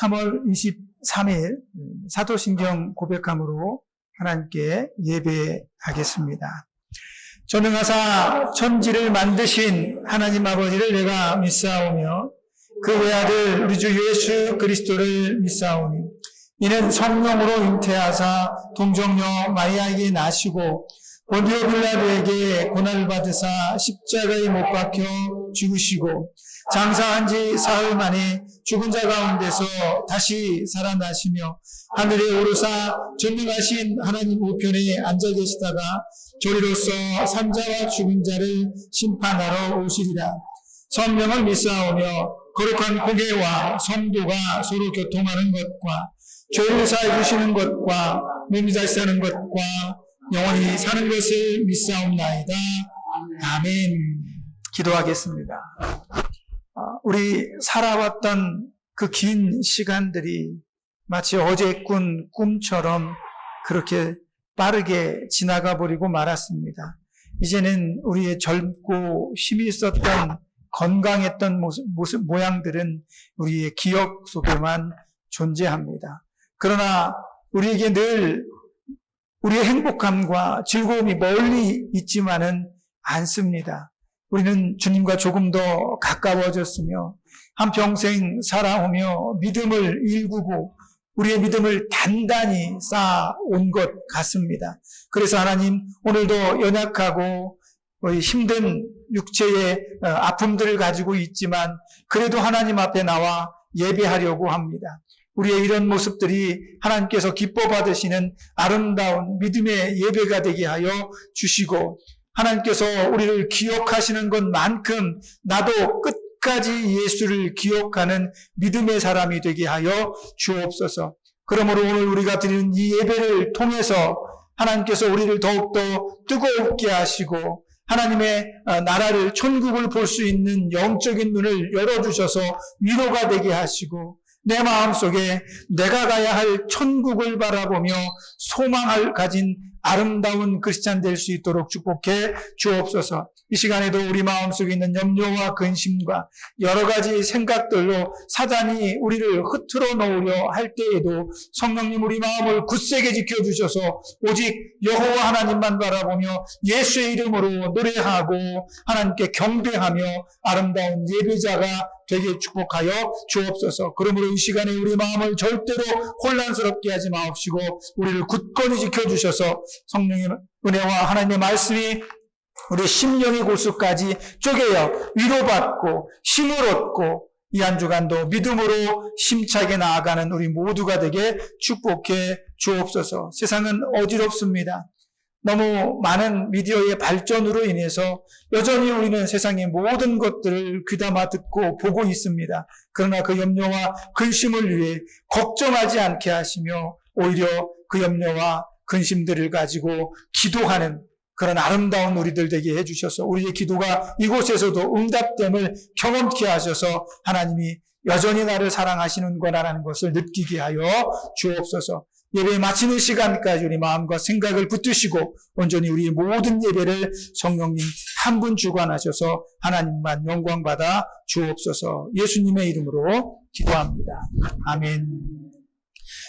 3월 23일 사도신경 고백함으로 하나님께 예배하겠습니다. 전능하사 천지를 만드신 하나님 아버지를 내가 믿사오며 그 외아들 우리 주 예수 그리스도를 믿사오니 이는 성령으로 잉태하사 동정녀 마리아에게 나시고 본디오 빌라도에게 고난을 받으사 십자가에 못 박혀 죽으시고 장사한 지 사흘 만에 죽은 자 가운데서 다시 살아나시며 하늘에 오르사 전능하신 하나님 우편에 앉아 계시다가 조리로서 산자와 죽은 자를 심판하러 오시리라. 성령을 믿사오며 거룩한 공회와 성도가 서로 교통하는 것과 죄를 사해 주시는 것과 몸이 다시 사는 것과 영원히 사는 것을 믿사옵나이다. 아멘. 기도하겠습니다. 우리 살아왔던 그 긴 시간들이 마치 어제 꾼 꿈처럼 그렇게 빠르게 지나가 버리고 말았습니다. 이제는 우리의 젊고 힘이 있었던 건강했던 모양들은 우리의 기억 속에만 존재합니다. 그러나 우리에게 늘 우리의 행복함과 즐거움이 멀리 있지만은 않습니다. 우리는 주님과 조금 더 가까워졌으며 한평생 살아오며 믿음을 일구고 우리의 믿음을 단단히 쌓아온 것 같습니다. 그래서 하나님 오늘도 연약하고 힘든 육체의 아픔들을 가지고 있지만 그래도 하나님 앞에 나와 예배하려고 합니다. 우리의 이런 모습들이 하나님께서 기뻐 받으시는 아름다운 믿음의 예배가 되게 하여 주시고 하나님께서 우리를 기억하시는 것만큼 나도 끝까지 예수를 기억하는 믿음의 사람이 되게 하여 주옵소서. 그러므로 오늘 우리가 드리는 이 예배를 통해서 하나님께서 우리를 더욱더 뜨겁게 하시고 하나님의 나라를 천국을 볼 수 있는 영적인 눈을 열어주셔서 위로가 되게 하시고 내 마음속에 내가 가야 할 천국을 바라보며 소망을 가진 아름다운 크리스찬 될 수 있도록 축복해 주옵소서. 이 시간에도 우리 마음속에 있는 염려와 근심과 여러 가지 생각들로 사단이 우리를 흐트러 놓으려 할 때에도 성령님 우리 마음을 굳세게 지켜주셔서 오직 여호와 하나님만 바라보며 예수의 이름으로 노래하고 하나님께 경배하며 아름다운 예배자가 되게 축복하여 주옵소서. 그러므로 이 시간에 우리 마음을 절대로 혼란스럽게 하지 마옵시고 우리를 굳건히 지켜주셔서 성령의 은혜와 하나님의 말씀이 우리 심령의 골수까지 쪼개어 위로받고 힘을 얻고 이 한 주간도 믿음으로 힘차게 나아가는 우리 모두가 되게 축복해 주옵소서. 세상은 어지럽습니다. 너무 많은 미디어의 발전으로 인해서 여전히 우리는 세상의 모든 것들을 귀담아 듣고 보고 있습니다. 그러나 그 염려와 근심을 위해 걱정하지 않게 하시며 오히려 그 염려와 근심들을 가지고 기도하는 그런 아름다운 우리들 되게 해주셔서 우리의 기도가 이곳에서도 응답됨을 경험케 하셔서 하나님이 여전히 나를 사랑하시는 거라는 것을 느끼게 하여 주옵소서. 예배 마치는 시간까지 우리 마음과 생각을 붙드시고 온전히 우리의 모든 예배를 성령님 한 분 주관하셔서 하나님만 영광받아 주옵소서. 예수님의 이름으로 기도합니다. 아멘.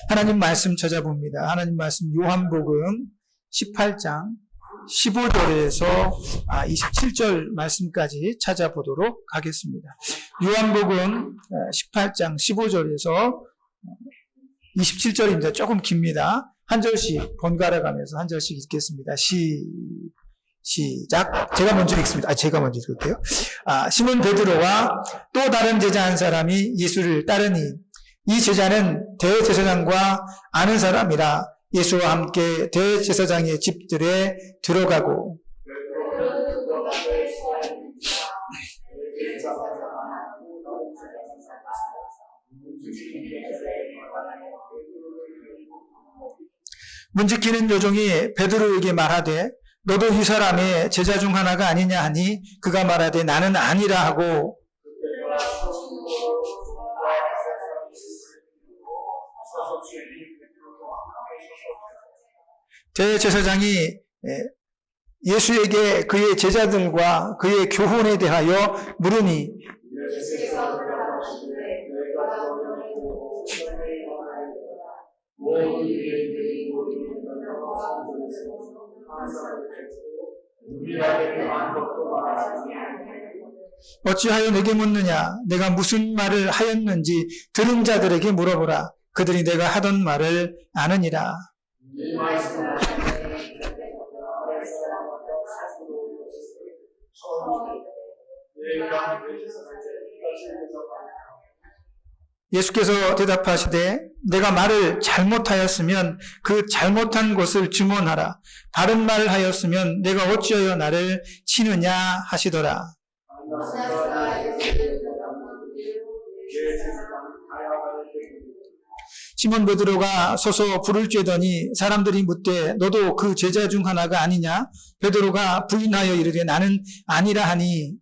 하나님 말씀 찾아봅니다. 하나님 말씀 요한복음 18장 15절에서 27절 말씀까지 찾아보도록 하겠습니다. 요한복음 18장 15절에서 27절입니다. 조금 깁니다. 한 절씩 번갈아 가면서 한 절씩 읽겠습니다. 시작. 제가 먼저 읽습니다. 제가 먼저 읽을게요. 시몬 베드로와 또 다른 제자 한 사람이 예수를 따르니 이 제자는 대제사장과 아는 사람이라 예수와 함께 대제사장의 집들에 들어가고 문지키는 요종이 베드로에게 말하되 너도 이 사람의 제자 중 하나가 아니냐 하니 그가 말하되 나는 아니라 하고 대제사장이 예수에게 그의 제자들과 그의 교훈에 대하여 물으니 모든 예수들이 우리를 떠나서 항상 베푸고 우리에게 아무것도 말하지 아니하고 어찌하여 내게 묻느냐? 내가 무슨 말을 하였는지 들은 자들에게 물어보라. 그들이 내가 하던 말을 아느니라. 이 말씀을 예수께서 대답하시되 내가 말을 잘못하였으면 그 잘못한 것을 증언하라. 바른 말을 하였으면 내가 어찌하여 나를 치느냐 하시더라. 시몬 베드로가 서서 불을 쬐더니 사람들이 묻되 너도 그 제자 중 하나가 아니냐? 베드로가 부인하여 이르되 나는 아니라 하니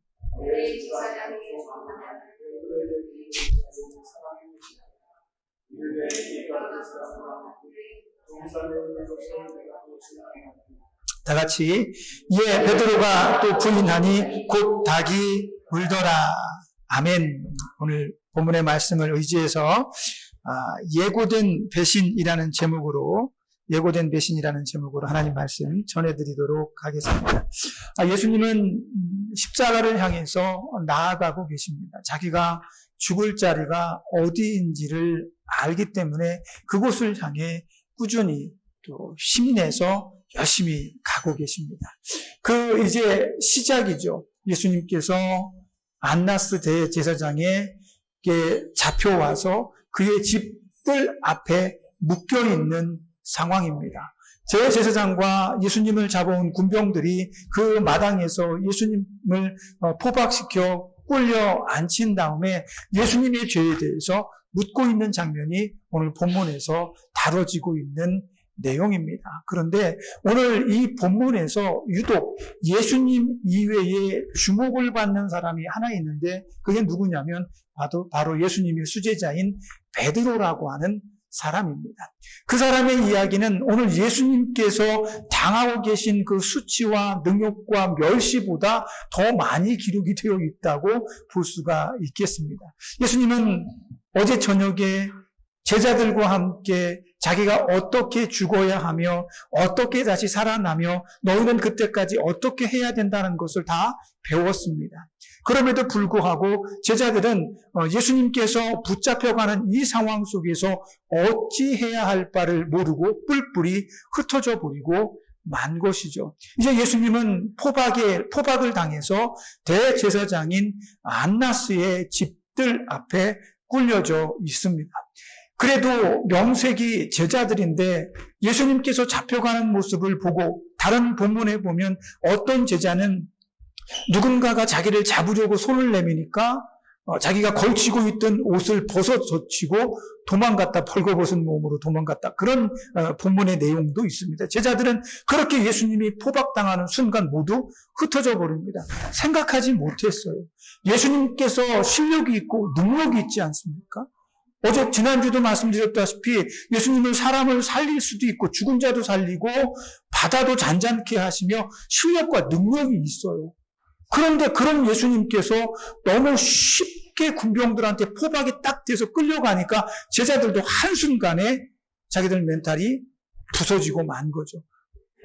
다 같이 예 베드로가 또 부인하니 곧 닭이 울더라. 아멘. 오늘 본문의 말씀을 의지해서 예고된 배신이라는 제목으로 하나님 말씀 전해드리도록 하겠습니다. 예수님은 십자가를 향해서 나아가고 계십니다. 자기가 죽을 자리가 어디인지를 알기 때문에 그곳을 향해 꾸준히 또 힘내서 열심히 가고 계십니다. 이제 시작이죠. 예수님께서 안나스 대제사장에게 잡혀와서 그의 집들 앞에 묶여있는 상황입니다. 제사장과 예수님을 잡아온 군병들이 그 마당에서 예수님을 포박시켜 꿀려 앉힌 다음에 예수님의 죄에 대해서 묻고 있는 장면이 오늘 본문에서 다뤄지고 있는 내용입니다. 그런데 오늘 이 본문에서 유독 예수님 이외에 주목을 받는 사람이 하나 있는데 그게 누구냐면 바로 예수님의 수제자인 베드로라고 하는 사람입니다. 그 사람의 이야기는 오늘 예수님께서 당하고 계신 그 수치와 능욕과 멸시보다 더 많이 기록이 되어 있다고 볼 수가 있겠습니다. 예수님은 어제 저녁에 제자들과 함께 자기가 어떻게 죽어야 하며 어떻게 다시 살아나며 너희는 그때까지 어떻게 해야 된다는 것을 다 배웠습니다. 그럼에도 불구하고 제자들은 예수님께서 붙잡혀가는 이 상황 속에서 어찌해야 할 바를 모르고 뿔뿔이 흩어져 버리고 만 것이죠. 이제 예수님은 포박을 당해서 대제사장인 안나스의 집들 앞에 꿀려져 있습니다. 그래도 명색이 제자들인데 예수님께서 잡혀가는 모습을 보고 다른 본문에 보면 어떤 제자는 누군가가 자기를 잡으려고 손을 내미니까 자기가 걸치고 있던 옷을 벗어젖히고 도망갔다, 벌거벗은 몸으로 도망갔다. 그런 본문의 내용도 있습니다. 제자들은 그렇게 예수님이 포박당하는 순간 모두 흩어져 버립니다. 생각하지 못했어요. 예수님께서 실력이 있고 능력이 있지 않습니까? 지난주도 말씀드렸다시피 예수님은 사람을 살릴 수도 있고 죽은 자도 살리고 바다도 잔잔케 하시며 실력과 능력이 있어요. 그런데 그런 예수님께서 너무 쉽게 군병들한테 포박이 딱 돼서 끌려가니까 제자들도 한순간에 자기들 멘탈이 부서지고 만 거죠.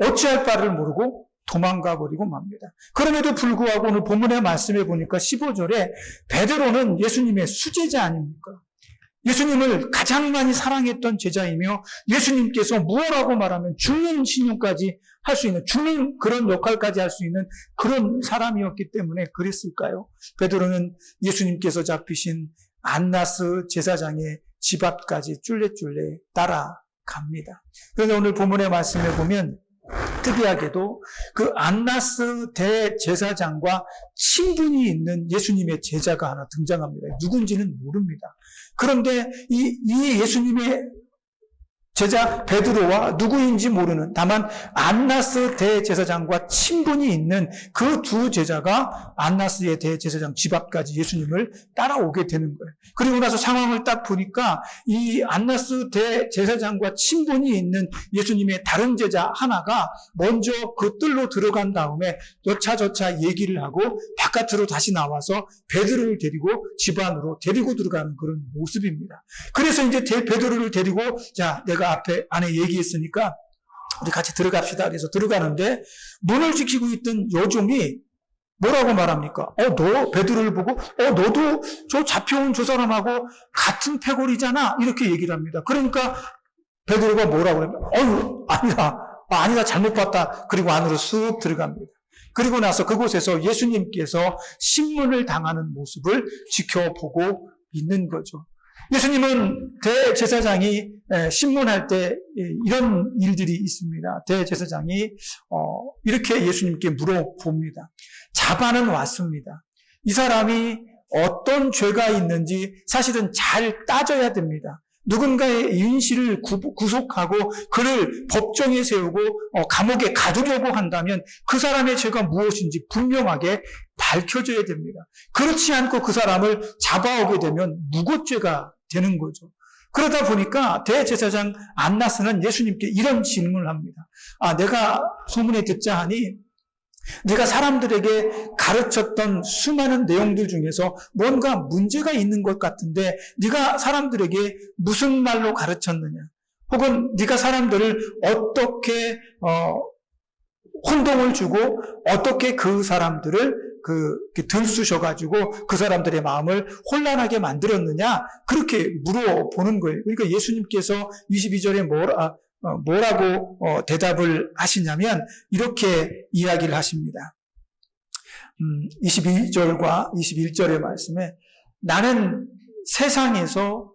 어찌할 바를 모르고 도망가 버리고 맙니다. 그럼에도 불구하고 오늘 본문의 말씀에 보니까 15절에 베드로는 예수님의 수제자 아닙니까? 예수님을 가장 많이 사랑했던 제자이며 예수님께서 무엇라고 말하면 죽는 신용까지 할 수 있는, 죽는 그런 역할까지 할 수 있는 그런 사람이었기 때문에 그랬을까요? 베드로는 예수님께서 잡히신 안나스 제사장의 집 앞까지 쫄래쫄래 따라갑니다. 그런데 오늘 본문의 말씀에 보면 특이하게도 그 안나스 대제사장과 친분이 있는 예수님의 제자가 하나 등장합니다. 누군지는 모릅니다. 그런데 이 예수님의 제자 베드로와 누구인지 모르는, 다만 안나스 대제사장과 친분이 있는 그 두 제자가 안나스의 대제사장 집 앞까지 예수님을 따라오게 되는 거예요. 그리고 나서 상황을 딱 보니까 이 안나스 대제사장과 친분이 있는 예수님의 다른 제자 하나가 먼저 그 뜰로 들어간 다음에 여차저차 얘기를 하고 바깥으로 다시 나와서 베드로를 데리고 집 안으로 데리고 들어가는 그런 모습입니다. 그래서 이제 베드로를 데리고 자, 내가 우리가 안에 얘기했으니까 우리 같이 들어갑시다. 그래서 들어가는데 문을 지키고 있던 여종이 뭐라고 말합니까? 너 베드로를 보고 너도 저 잡혀온 저 사람하고 같은 패거리잖아. 이렇게 얘기를 합니다. 그러니까 베드로가 뭐라고 그래요? 아니다 잘못 봤다. 그리고 안으로 쑥 들어갑니다. 그리고 나서 그곳에서 예수님께서 신문을 당하는 모습을 지켜보고 있는 거죠. 예수님은 대제사장이 신문할 때 이런 일들이 있습니다. 대제사장이 이렇게 예수님께 물어봅니다. 자반은 왔습니다. 이 사람이 어떤 죄가 있는지 사실은 잘 따져야 됩니다. 누군가의 인실을 구속하고 그를 법정에 세우고 감옥에 가두려고 한다면 그 사람의 죄가 무엇인지 분명하게 밝혀져야 됩니다. 그렇지 않고 그 사람을 잡아오게 되면 무고죄가 되는 거죠. 그러다 보니까 대제사장 안나스는 예수님께 이런 질문을 합니다. 내가 소문에 듣자 하니 네가 사람들에게 가르쳤던 수많은 내용들 중에서 뭔가 문제가 있는 것 같은데 네가 사람들에게 무슨 말로 가르쳤느냐? 혹은 네가 사람들을 어떻게 혼동을 주고 어떻게 그 사람들을 들쑤셔가지고 그 사람들의 마음을 혼란하게 만들었느냐? 그렇게 물어보는 거예요. 그러니까 예수님께서 22절에 뭐라고 대답을 하시냐면 이렇게 이야기를 하십니다. 22절과 21절의 말씀에 나는 세상에서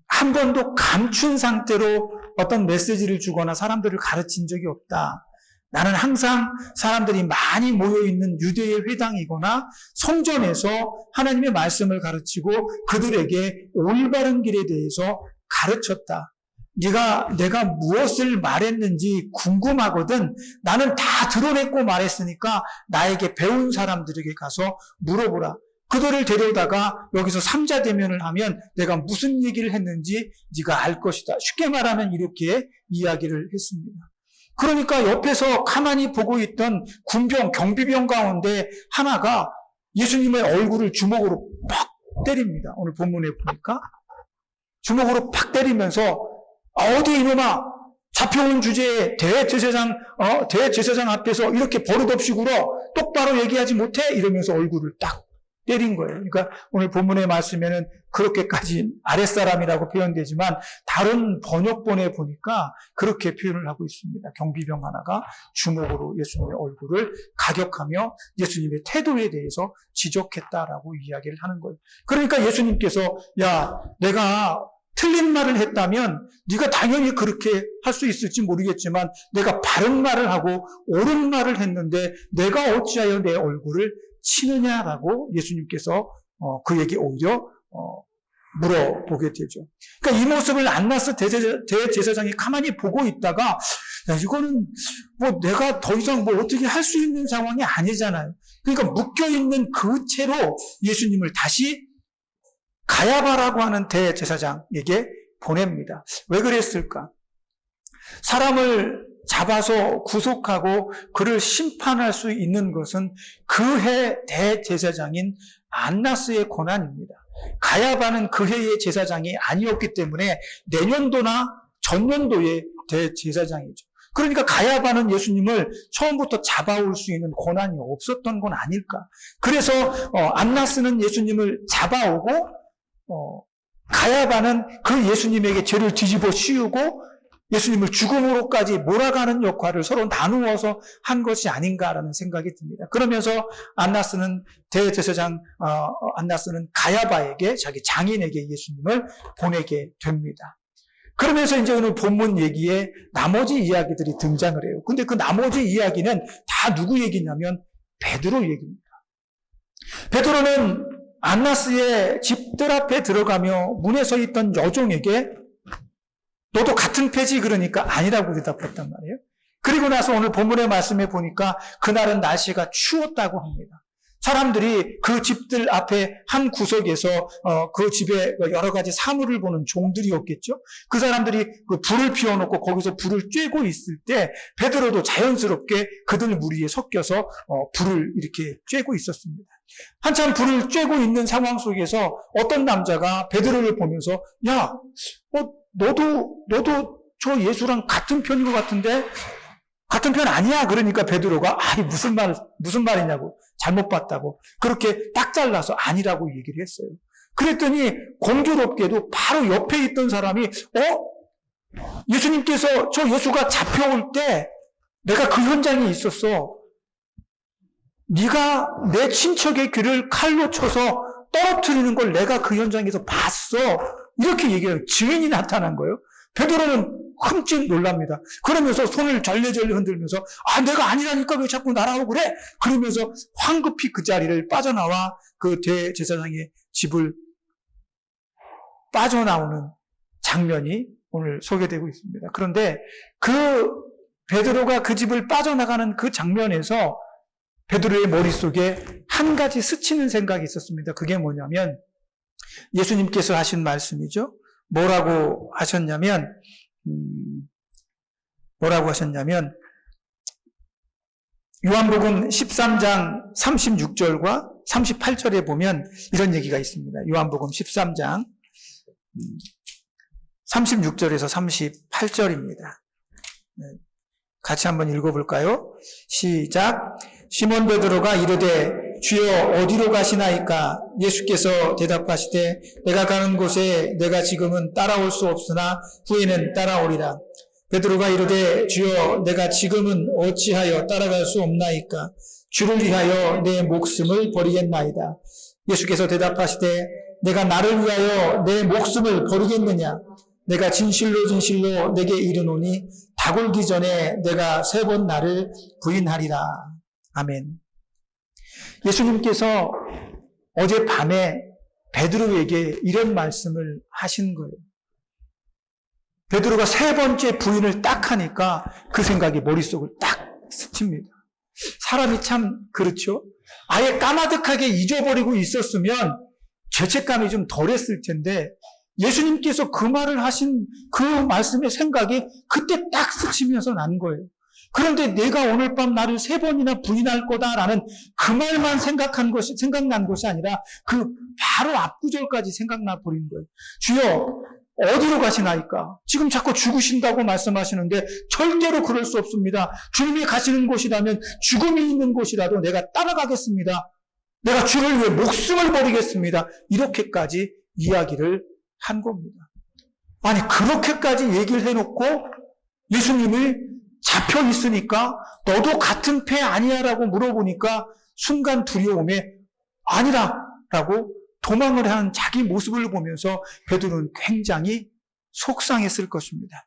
한 번도 감춘 상태로 어떤 메시지를 주거나 사람들을 가르친 적이 없다. 나는 항상 사람들이 많이 모여있는 유대의 회당이거나 성전에서 하나님의 말씀을 가르치고 그들에게 올바른 길에 대해서 가르쳤다. 내가 무엇을 말했는지 궁금하거든. 나는 다 드러냈고 말했으니까 나에게 배운 사람들에게 가서 물어보라. 그들을 데려다가 여기서 삼자대면을 하면 내가 무슨 얘기를 했는지 네가 알 것이다. 쉽게 말하면 이렇게 이야기를 했습니다. 그러니까 옆에서 가만히 보고 있던 군병, 경비병 가운데 하나가 예수님의 얼굴을 주먹으로 팍 때립니다. 오늘 본문에 보니까 주먹으로 팍 때리면서 어디 이놈아, 잡혀온 주제에 대제사장 앞에서 이렇게 버릇없이 굴어 똑바로 얘기하지 못해? 이러면서 얼굴을 딱 때린 거예요. 그러니까 오늘 본문의 말씀에는 그렇게까지 아랫사람이라고 표현되지만 다른 번역본에 보니까 그렇게 표현을 하고 있습니다. 경비병 하나가 주먹으로 예수님의 얼굴을 가격하며 예수님의 태도에 대해서 지적했다라고 이야기를 하는 거예요. 그러니까 예수님께서 내가 틀린 말을 했다면 네가 당연히 그렇게 할 수 있을지 모르겠지만 내가 바른 말을 하고 옳은 말을 했는데 내가 어찌하여 내 얼굴을 치느냐라고 예수님께서 그에게 오히려 물어보게 되죠. 그러니까 이 모습을 안나스 대제사장이 가만히 보고 있다가 이거는 내가 더 이상 어떻게 할 수 있는 상황이 아니잖아요. 그러니까 묶여있는 그 채로 예수님을 다시 가야바라고 하는 대제사장에게 보냅니다. 왜 그랬을까? 사람을 잡아서 구속하고 그를 심판할 수 있는 것은 그 해 대제사장인 안나스의 권한입니다. 가야바는 그 해의 제사장이 아니었기 때문에 내년도나 전년도의 대제사장이죠. 그러니까 가야바는 예수님을 처음부터 잡아올 수 있는 권한이 없었던 건 아닐까. 그래서 안나스는 예수님을 잡아오고 가야바는 그 예수님에게 죄를 뒤집어 씌우고 예수님을 죽음으로까지 몰아가는 역할을 서로 나누어서 한 것이 아닌가라는 생각이 듭니다. 그러면서 대제사장 안나스는 가야바에게 자기 장인에게 예수님을 보내게 됩니다. 그러면서 이제 오늘 본문 얘기에 나머지 이야기들이 등장을 해요. 근데 그 나머지 이야기는 다 누구 얘기냐면 베드로 얘기입니다. 베드로는 안나스의 집들 앞에 들어가며 문에 서 있던 여종에게 너도 같은 패지? 그러니까 아니라고 대답했단 말이에요. 그리고 나서 오늘 본문의 말씀에 보니까 그날은 날씨가 추웠다고 합니다. 사람들이 그 집들 앞에 한 구석에서 그 집에 여러 가지 사물을 보는 종들이었겠죠. 그 사람들이 그 불을 피워놓고 거기서 불을 쬐고 있을 때 베드로도 자연스럽게 그들 무리에 섞여서 불을 이렇게 쬐고 있었습니다. 한참 불을 쬐고 있는 상황 속에서 어떤 남자가 베드로를 보면서 야, 너도 저 예수랑 같은 편인 것 같은데 같은 편 아니야. 그러니까 베드로가 무슨 말이냐고 잘못 봤다고 그렇게 딱 잘라서 아니라고 얘기를 했어요. 그랬더니 공교롭게도 바로 옆에 있던 사람이 예수님께서 저 예수가 잡혀올 때 내가 그 현장에 있었어. 네가 내 친척의 귀를 칼로 쳐서 떨어뜨리는 걸 내가 그 현장에서 봤어. 이렇게 얘기해요. 증인이 나타난 거예요. 베드로는 흠칫 놀랍니다. 그러면서 손을 절레절레 흔들면서 내가 아니라니까 왜 자꾸 나라고 그래? 그러면서 황급히 그 자리를 빠져나와 그 대제사장의 집을 빠져나오는 장면이 오늘 소개되고 있습니다. 그런데 그 베드로가 그 집을 빠져나가는 그 장면에서 베드로의 머릿속에 한 가지 스치는 생각이 있었습니다. 그게 뭐냐면 예수님께서 하신 말씀이죠. 뭐라고 하셨냐면 요한복음 13장 36절과 38절에 보면 이런 얘기가 있습니다. 요한복음 13장 36절에서 38절입니다. 같이 한번 읽어볼까요? 시작. 시몬 베드로가 이르되 주여 어디로 가시나이까? 예수께서 대답하시되 내가 가는 곳에 내가 지금은 따라올 수 없으나 후에는 따라오리라. 베드로가 이르되 주여 내가 지금은 어찌하여 따라갈 수 없나이까? 주를 위하여 내 목숨을 버리겠나이다. 예수께서 대답하시되 내가 나를 위하여 내 목숨을 버리겠느냐? 내가 진실로 진실로 내게 이르노니 닭 울기 전에 내가 3번 나를 부인하리라. 아멘. 예수님께서 어젯밤에 베드로에게 이런 말씀을 하신 거예요. 베드로가 3번째 부인을 딱 하니까 그 생각이 머릿속을 딱 스칩니다. 사람이 참 그렇죠. 아예 까마득하게 잊어버리고 있었으면 죄책감이 좀 덜했을 텐데 예수님께서 그 말을 하신 그 말씀의 생각이 그때 딱 스치면서 난 거예요. 그런데 내가 오늘 밤 나를 3번이나 부인할 거다라는 그 말만 생각난 것이 아니라 그 바로 앞구절까지 생각나 버린 거예요. 주여, 어디로 가시나이까? 지금 자꾸 죽으신다고 말씀하시는데 절대로 그럴 수 없습니다. 주님이 가시는 곳이라면 죽음이 있는 곳이라도 내가 따라가겠습니다. 내가 주를 위해 목숨을 버리겠습니다. 이렇게까지 이야기를 한 겁니다. 아니, 그렇게까지 얘기를 해놓고 예수님이 잡혀 있으니까 너도 같은 패 아니야? 라고 물어보니까 순간 두려움에 아니라 라고 도망을 하는 자기 모습을 보면서 베드로는 굉장히 속상했을 것입니다.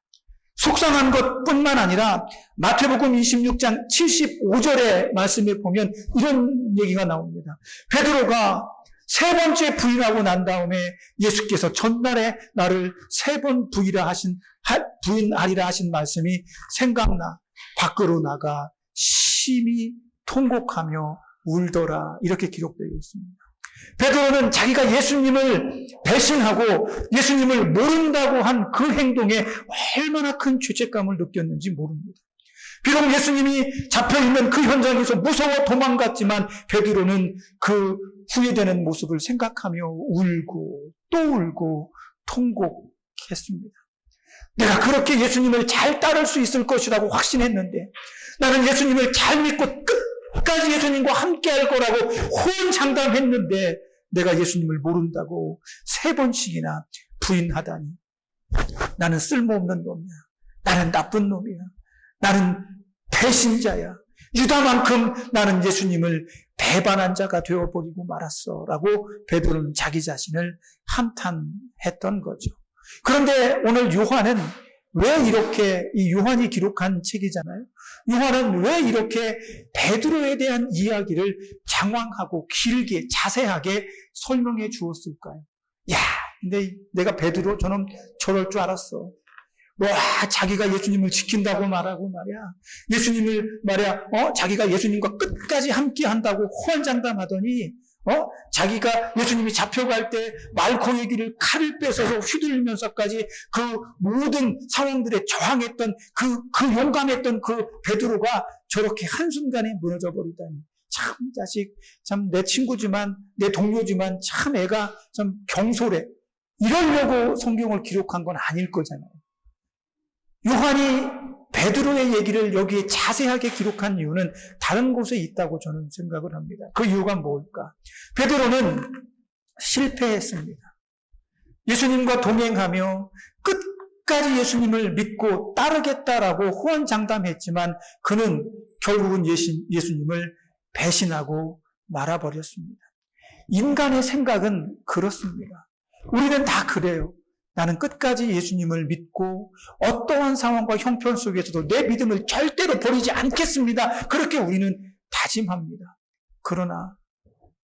속상한 것뿐만 아니라 마태복음 26장 75절의 말씀에 보면 이런 얘기가 나옵니다. 베드로가 3번째 부인하고 난 다음에 예수께서 전날에 나를 3번 부인하리라 하신 말씀이 생각나 밖으로 나가 심히 통곡하며 울더라. 이렇게 기록되어 있습니다. 베드로는 자기가 예수님을 배신하고 예수님을 모른다고 한 그 행동에 얼마나 큰 죄책감을 느꼈는지 모릅니다. 비록 예수님이 잡혀있는 그 현장에서 무서워 도망갔지만 베드로는 그 후회되는 모습을 생각하며 울고 또 울고 통곡했습니다. 내가 그렇게 예수님을 잘 따를 수 있을 것이라고 확신했는데 나는 예수님을 잘 믿고 끝까지 예수님과 함께 할 거라고 호언장담했는데 내가 예수님을 모른다고 3번씩이나 부인하다니 나는 쓸모없는 놈이야. 나는 나쁜 놈이야. 나는 배신자야. 유다만큼 나는 예수님을 배반한 자가 되어버리고 말았어 라고 베드로는 자기 자신을 한탄했던 거죠. 그런데 오늘 요한은 왜 이렇게, 이 요한이 기록한 책이잖아요. 요한은 왜 이렇게 베드로에 대한 이야기를 장황하고 길게 자세하게 설명해 주었을까요? 야, 근데 내가 베드로 저는 저럴 줄 알았어. 자기가 예수님을 지킨다고 말하고 말이야. 예수님을 말이야, 자기가 예수님과 끝까지 함께 한다고 호언장담하더니, 자기가 예수님이 잡혀갈 때 말코의 길을 칼을 뺏어서 휘둘리면서까지 그 모든 상황들에 저항했던 그 용감했던 그 베드로가 저렇게 한순간에 무너져 버리다니 참 자식, 참 내 친구지만, 내 동료지만 참 애가 참 경솔해. 이러려고 성경을 기록한 건 아닐 거잖아요. 요한이 베드로의 얘기를 여기에 자세하게 기록한 이유는 다른 곳에 있다고 저는 생각을 합니다. 그 이유가 뭘까? 베드로는 실패했습니다. 예수님과 동행하며 끝까지 예수님을 믿고 따르겠다라고 호언장담했지만 그는 결국은 예수님을 배신하고 말아버렸습니다. 인간의 생각은 그렇습니다. 우리는 다 그래요. 나는 끝까지 예수님을 믿고 어떠한 상황과 형편 속에서도 내 믿음을 절대로 버리지 않겠습니다. 그렇게 우리는 다짐합니다. 그러나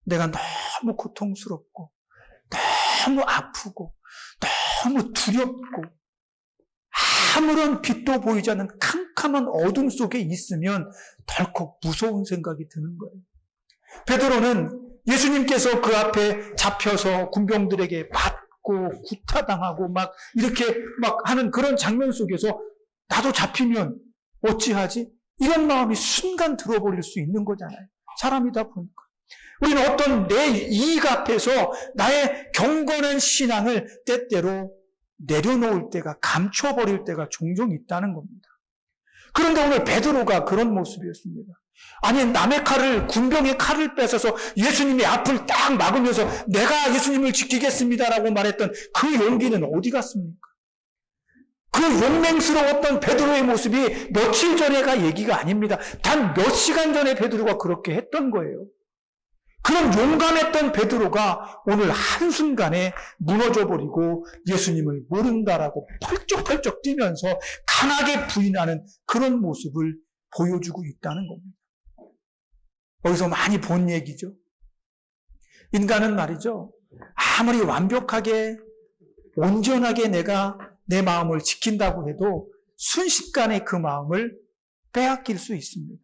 내가 너무 고통스럽고 너무 아프고 너무 두렵고 아무런 빛도 보이지 않는 캄캄한 어둠 속에 있으면 덜컥 무서운 생각이 드는 거예요. 베드로는 예수님께서 그 앞에 잡혀서 군병들에게 맞고 구타당하고 막 이렇게 막 하는 그런 장면 속에서 나도 잡히면 어찌하지? 이런 마음이 순간 들어버릴 수 있는 거잖아요. 사람이다 보니까. 우리는 어떤 내 이익 앞에서 나의 경건한 신앙을 때때로 내려놓을 때가, 감춰버릴 때가 종종 있다는 겁니다. 그런데 오늘 베드로가 그런 모습이었습니다. 아니, 남의 칼을, 군병의 칼을 뺏어서 예수님의 앞을 딱 막으면서 내가 예수님을 지키겠습니다라고 말했던 그 용기는 어디 갔습니까? 그 용맹스러웠던 베드로의 모습이 며칠 전에가 얘기가 아닙니다. 단 몇 시간 전에 베드로가 그렇게 했던 거예요. 그런 용감했던 베드로가 오늘 한순간에 무너져버리고 예수님을 모른다라고 펄쩍펄쩍 뛰면서 강하게 부인하는 그런 모습을 보여주고 있다는 겁니다. 어디서 많이 본 얘기죠. 인간은 말이죠. 아무리 완벽하게 온전하게 내가 내 마음을 지킨다고 해도 순식간에 그 마음을 빼앗길 수 있습니다.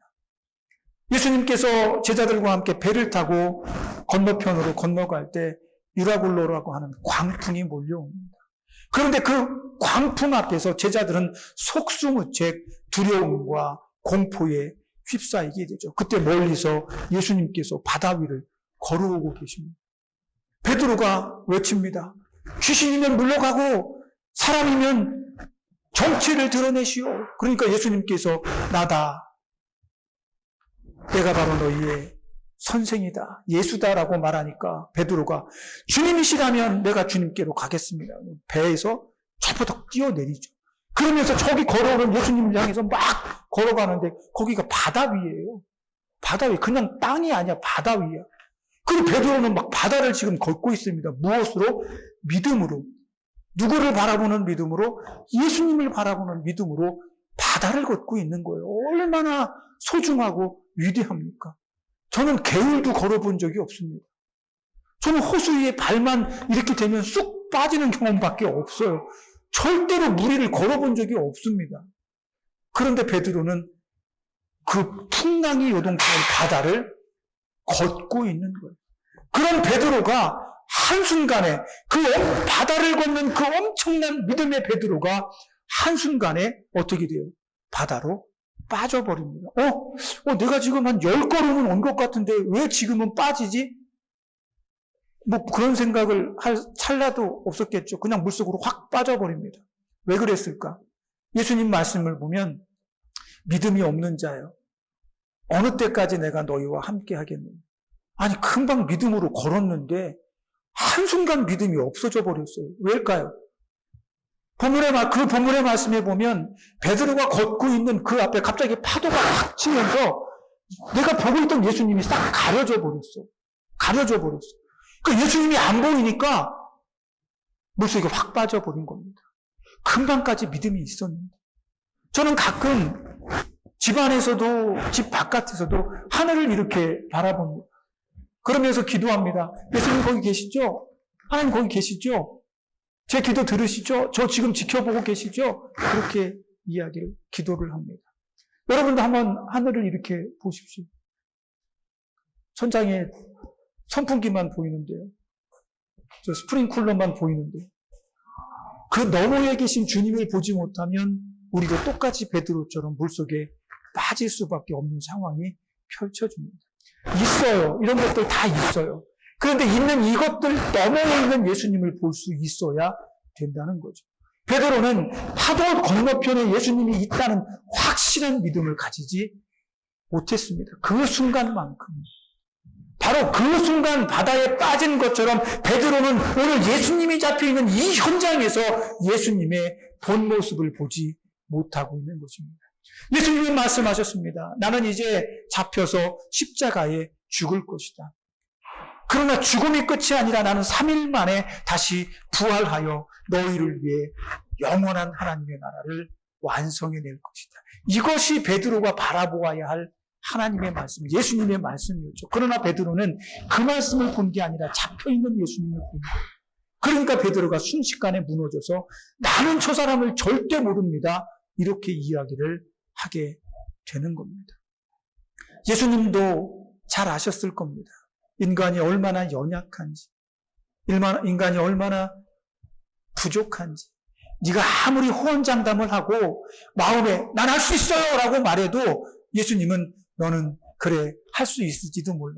예수님께서 제자들과 함께 배를 타고 건너편으로 건너갈 때 유라굴로라고 하는 광풍이 몰려옵니다. 그런데 그 광풍 앞에서 제자들은 속수무책 두려움과 공포에 휩싸이게 되죠. 그때 멀리서 예수님께서 바다 위를 걸어오고 계십니다. 베드로가 외칩니다. 귀신이면 물러가고 사람이면 정체를 드러내시오. 그러니까 예수님께서 나다. 내가 바로 너희의 선생이다. 예수다라고 말하니까 베드로가 주님이시라면 내가 주님께로 가겠습니다. 배에서 철퍼덕 뛰어내리죠. 그러면서 저기 걸어오는 예수님을 향해서 막 걸어가는데 거기가 바다 위예요. 바다 위. 그냥 땅이 아니야. 바다 위야. 그리고 베드로는 막 바다를 지금 걷고 있습니다. 무엇으로? 믿음으로. 누구를 바라보는 믿음으로? 예수님을 바라보는 믿음으로 바다를 걷고 있는 거예요. 얼마나 소중하고 위대합니까? 저는 개울도 걸어본 적이 없습니다. 저는 호수 위에 발만 이렇게 되면 쑥 빠지는 경험밖에 없어요. 절대로 물 위를 걸어본 적이 없습니다. 그런데 베드로는 그 풍랑이 요동치는 바다를 걷고 있는 거예요. 그런 베드로가 한순간에 그 바다를 걷는 그 엄청난 믿음의 베드로가 한순간에 어떻게 돼요? 바다로 빠져버립니다. 내가 지금 한 10걸음은 온 것 같은데 왜 지금은 빠지지? 뭐 그런 생각을 할 찰나도 없었겠죠. 그냥 물속으로 확 빠져버립니다. 왜 그랬을까? 예수님 말씀을 보면 믿음이 없는 자요. 어느 때까지 내가 너희와 함께 하겠느냐. 아니 금방 믿음으로 걸었는데 한순간 믿음이 없어져 버렸어요. 왜일까요? 그 본문의 말씀에 보면 베드로가 걷고 있는 그 앞에 갑자기 파도가 확 치면서 내가 보고 있던 예수님이 싹 가려져 버렸어. 그 예수님이 안 보이니까 물속에 확 빠져버린 겁니다. 금방까지 믿음이 있었는데. 저는 가끔 집 안에서도 집 바깥에서도 하늘을 이렇게 바라봅니다. 그러면서 기도합니다. 예수님 거기 계시죠? 하나님 거기 계시죠? 제 기도 들으시죠? 저 지금 지켜보고 계시죠? 그렇게 기도를 합니다. 여러분도 한번 하늘을 이렇게 보십시오. 천장에 선풍기만 보이는데요. 저 스프링쿨러만 보이는데요. 그 너머에 계신 주님을 보지 못하면 우리도 똑같이 베드로처럼 물속에 빠질 수밖에 없는 상황이 펼쳐집니다. 있어요. 이런 것들 다 있어요. 그런데 있는 이것들 너머에 있는 예수님을 볼 수 있어야 된다는 거죠. 베드로는 파도 건너편에 예수님이 있다는 확실한 믿음을 가지지 못했습니다. 그 순간만큼. 바로 그 순간 바다에 빠진 것처럼 베드로는 오늘 예수님이 잡혀있는 이 현장에서 예수님의 본 모습을 보지 못하고 있는 것입니다. 예수님은 말씀하셨습니다. 나는 이제 잡혀서 십자가에 죽을 것이다. 그러나 죽음이 끝이 아니라 나는 3일 만에 다시 부활하여 너희를 위해 영원한 하나님의 나라를 완성해낼 것이다. 이것이 베드로가 바라보아야 할 하나님의 말씀, 예수님의 말씀이었죠. 그러나 베드로는 그 말씀을 본 게 아니라 잡혀있는 예수님을 본 거예요. 그러니까 베드로가 순식간에 무너져서 나는 저 사람을 절대 모릅니다. 이렇게 이야기를 하게 되는 겁니다. 예수님도 잘 아셨을 겁니다. 인간이 얼마나 연약한지, 인간이 얼마나 부족한지. 네가 아무리 호언장담을 하고 마음에 난 할 수 있어요 라고 말해도 예수님은 너는 그래 할 수 있을지도 몰라.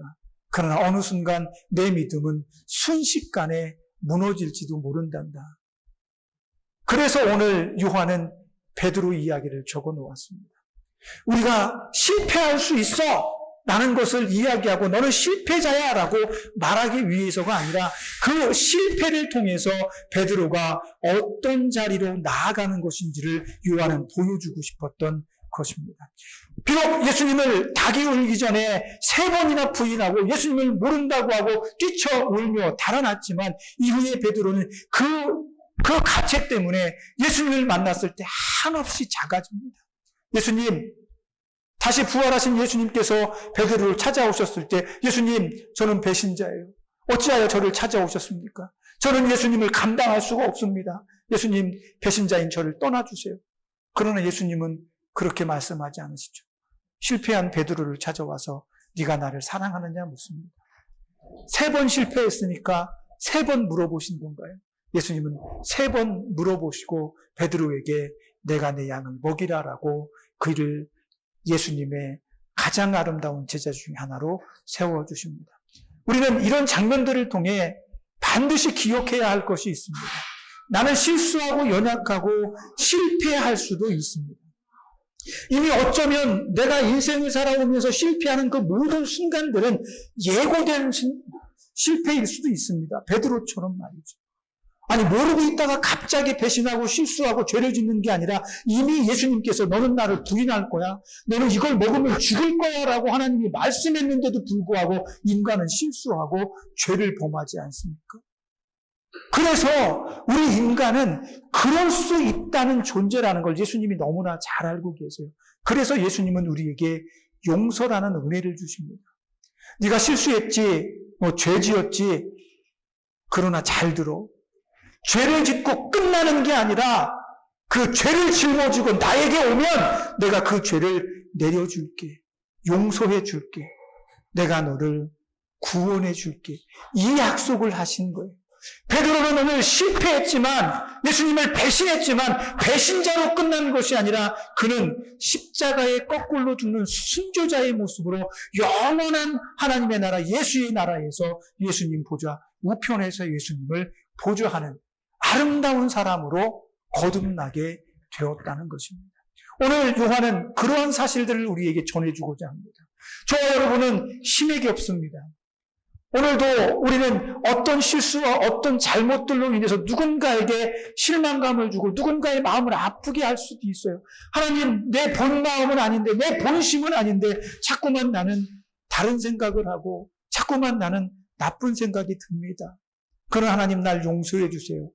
그러나 어느 순간 내 믿음은 순식간에 무너질지도 모른단다. 그래서 오늘 요한은 베드로 이야기를 적어 놓았습니다. 우리가 실패할 수 있어 라는 것을 이야기하고 너는 실패자야 라고 말하기 위해서가 아니라 그 실패를 통해서 베드로가 어떤 자리로 나아가는 것인지를 요한은 보여주고 싶었던 것입니다. 비록 예수님을 닭이 울기 전에 3번이나 부인하고 예수님을 모른다고 하고 뛰쳐 울며 달아났지만 이후에 베드로는 그 가책 때문에 예수님을 만났을 때 한없이 작아집니다. 예수님, 다시 부활하신 예수님께서 베드로를 찾아오셨을 때 예수님, 저는 배신자예요. 어찌하여 저를 찾아오셨습니까? 저는 예수님을 감당할 수가 없습니다. 예수님, 배신자인 저를 떠나주세요. 그러나 예수님은 그렇게 말씀하지 않으시죠. 실패한 베드로를 찾아와서 네가 나를 사랑하느냐 묻습니다. 3번 실패했으니까 3번 물어보신 건가요? 예수님은 3번 물어보시고 베드로에게 내가 내 양을 먹이라라고 그를 예수님의 가장 아름다운 제자 중에 하나로 세워주십니다. 우리는 이런 장면들을 통해 반드시 기억해야 할 것이 있습니다. 나는 실수하고 연약하고 실패할 수도 있습니다. 이미 어쩌면 내가 인생을 살아오면서 실패하는 그 모든 순간들은 예고된 실패일 수도 있습니다. 베드로처럼 말이죠. 아니 모르고 있다가 갑자기 배신하고 실수하고 죄를 짓는 게 아니라 이미 예수님께서 너는 나를 부인할 거야. 너는 이걸 먹으면 죽을 거야 라고 하나님이 말씀했는데도 불구하고 인간은 실수하고 죄를 범하지 않습니까? 그래서 우리 인간은 그럴 수 있다는 존재라는 걸 예수님이 너무나 잘 알고 계세요. 그래서 예수님은 우리에게 용서라는 은혜를 주십니다. 네가 실수했지, 죄 지었지. 그러나 잘 들어. 죄를 짓고 끝나는 게 아니라 그 죄를 짊어지고 나에게 오면 내가 그 죄를 내려줄게. 용서해 줄게. 내가 너를 구원해 줄게. 이 약속을 하신 거예요. 베드로는 오늘 실패했지만 예수님을 배신했지만 배신자로 끝난 것이 아니라 그는 십자가에 거꾸로 죽는 순교자의 모습으로 영원한 하나님의 나라 예수의 나라에서 예수님 보좌 우편에서 예수님을 보좌하는 아름다운 사람으로 거듭나게 되었다는 것입니다. 오늘 요한은 그러한 사실들을 우리에게 전해주고자 합니다. 저와 여러분은 힘에게 없습니다. 오늘도 우리는 어떤 실수와 어떤 잘못들로 인해서 누군가에게 실망감을 주고 누군가의 마음을 아프게 할 수도 있어요. 하나님, 내 본 마음은 아닌데, 내 본심은 아닌데 자꾸만 나는 다른 생각을 하고 자꾸만 나는 나쁜 생각이 듭니다. 그러나 하나님 날 용서해 주세요.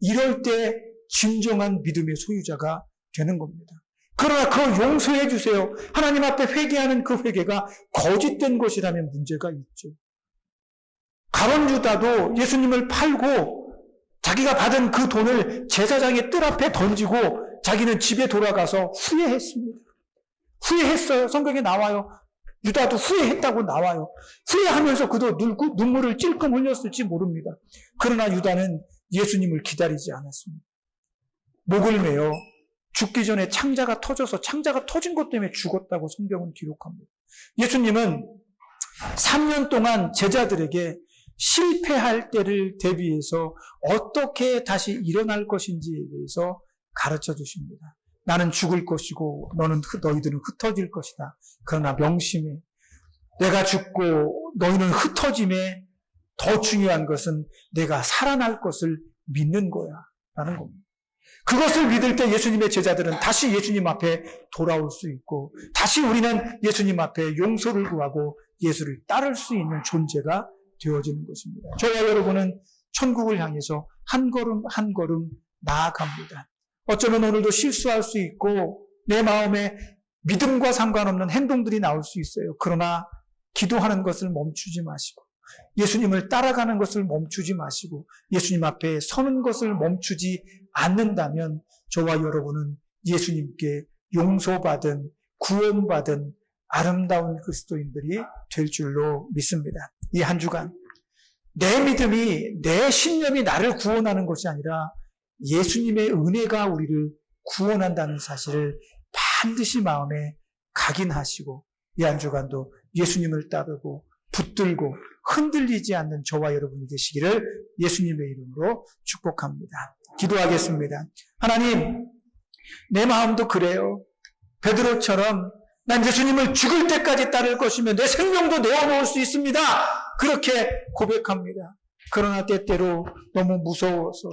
이럴 때 진정한 믿음의 소유자가 되는 겁니다. 그러나 그 용서해 주세요. 하나님 앞에 회개하는 그 회개가 거짓된 것이라면 문제가 있죠. 가룟 유다도 예수님을 팔고 자기가 받은 그 돈을 제사장의 뜰 앞에 던지고 자기는 집에 돌아가서 후회했습니다. 후회했어요. 성경에 나와요. 유다도 후회했다고 나와요. 후회하면서 그도 눈물을 찔끔 흘렸을지 모릅니다. 그러나 유다는 예수님을 기다리지 않았습니다. 목을 매어 죽기 전에 창자가 터져서 창자가 터진 것 때문에 죽었다고 성경은 기록합니다. 예수님은 3년 동안 제자들에게 실패할 때를 대비해서 어떻게 다시 일어날 것인지에 대해서 가르쳐 주십니다. 나는 죽을 것이고 너희들은 흩어질 것이다. 그러나 명심해. 내가 죽고 너희는 흩어짐에 더 중요한 것은 내가 살아날 것을 믿는 거야. 라는 겁니다. 그것을 믿을 때 예수님의 제자들은 다시 예수님 앞에 돌아올 수 있고 다시 우리는 예수님 앞에 용서를 구하고 예수를 따를 수 있는 존재가 되어지는 것입니다. 저와 여러분은 천국을 향해서 한 걸음 한 걸음 나아갑니다. 어쩌면 오늘도 실수할 수 있고 내 마음에 믿음과 상관없는 행동들이 나올 수 있어요. 그러나 기도하는 것을 멈추지 마시고 예수님을 따라가는 것을 멈추지 마시고 예수님 앞에 서는 것을 멈추지 않는다면 저와 여러분은 예수님께 용서받은 구원받은 아름다운 그리스도인들이 될 줄로 믿습니다. 이 한 주간 내 믿음이 내 신념이 나를 구원하는 것이 아니라 예수님의 은혜가 우리를 구원한다는 사실을 반드시 마음에 각인하시고 이 한 주간도 예수님을 따르고 붙들고 흔들리지 않는 저와 여러분이 되시기를 예수님의 이름으로 축복합니다. 기도하겠습니다. 하나님, 내 마음도 그래요. 베드로처럼 난 예수님을 죽을 때까지 따를 것이며 내 생명도 내어놓을 수 있습니다. 그렇게 고백합니다. 그러나 때때로 너무 무서워서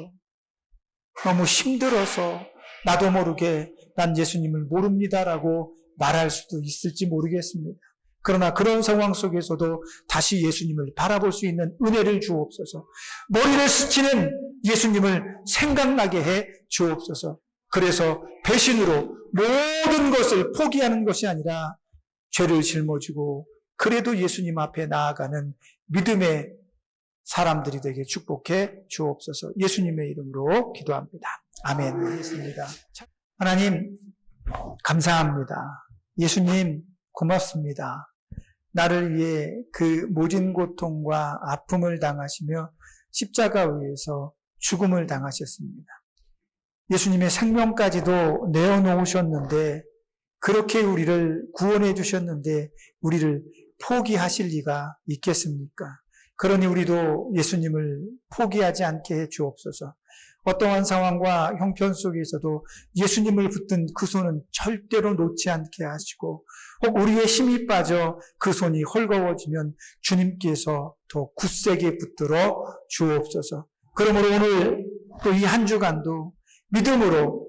너무 힘들어서 나도 모르게 난 예수님을 모릅니다라고 말할 수도 있을지 모르겠습니다. 그러나 그런 상황 속에서도 다시 예수님을 바라볼 수 있는 은혜를 주옵소서. 머리를 스치는 예수님을 생각나게 해 주옵소서. 그래서 배신으로 모든 것을 포기하는 것이 아니라 죄를 짊어지고 그래도 예수님 앞에 나아가는 믿음의 사람들이 되게 축복해 주옵소서. 예수님의 이름으로 기도합니다. 아멘. 하겠습니다. 하나님 감사합니다. 예수님 고맙습니다. 나를 위해 그 모진 고통과 아픔을 당하시며 십자가 위에서 죽음을 당하셨습니다. 예수님의 생명까지도 내어놓으셨는데 그렇게 우리를 구원해 주셨는데 우리를 포기하실 리가 있겠습니까? 그러니 우리도 예수님을 포기하지 않게 해 주옵소서. 어떠한 상황과 형편 속에서도 예수님을 붙든 그 손은 절대로 놓지 않게 하시고 혹 우리의 힘이 빠져 그 손이 헐거워지면 주님께서 더 굳세게 붙들어 주옵소서. 그러므로 오늘 또 이 한 주간도 믿음으로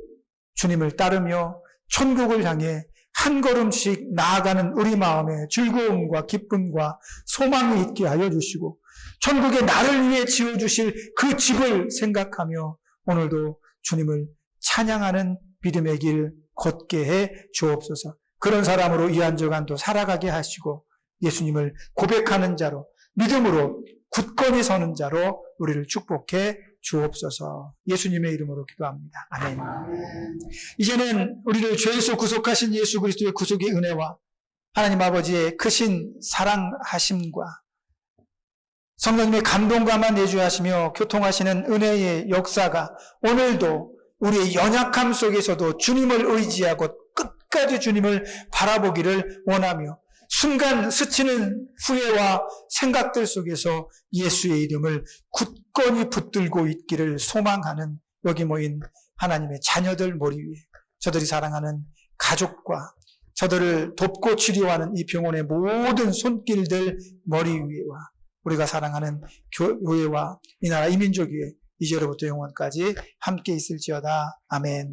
주님을 따르며 천국을 향해 한 걸음씩 나아가는 우리 마음에 즐거움과 기쁨과 소망이 있게 하여 주시고 천국에 나를 위해 지어주실 그 집을 생각하며 오늘도 주님을 찬양하는 믿음의 길 걷게 해 주옵소서. 그런 사람으로 이 한 주간도 살아가게 하시고 예수님을 고백하는 자로 믿음으로 굳건히 서는 자로 우리를 축복해 주옵소서. 예수님의 이름으로 기도합니다. 아멘. 이제는 우리를 죄에서 구속하신 예수 그리스도의 구속의 은혜와 하나님 아버지의 크신 사랑하심과 성령님의 감동감만 내주하시며 교통하시는 은혜의 역사가 오늘도 우리의 연약함 속에서도 주님을 의지하고 끝까지 주님을 바라보기를 원하며 순간 스치는 후회와 생각들 속에서 예수의 이름을 굳건히 붙들고 있기를 소망하는 여기 모인 하나님의 자녀들 머리 위에 저들이 사랑하는 가족과 저들을 돕고 치료하는 이 병원의 모든 손길들 머리 위에와 우리가 사랑하는 교회와 이 나라 이민족 위에 이제로부터 영원까지 함께 있을지어다. 아멘.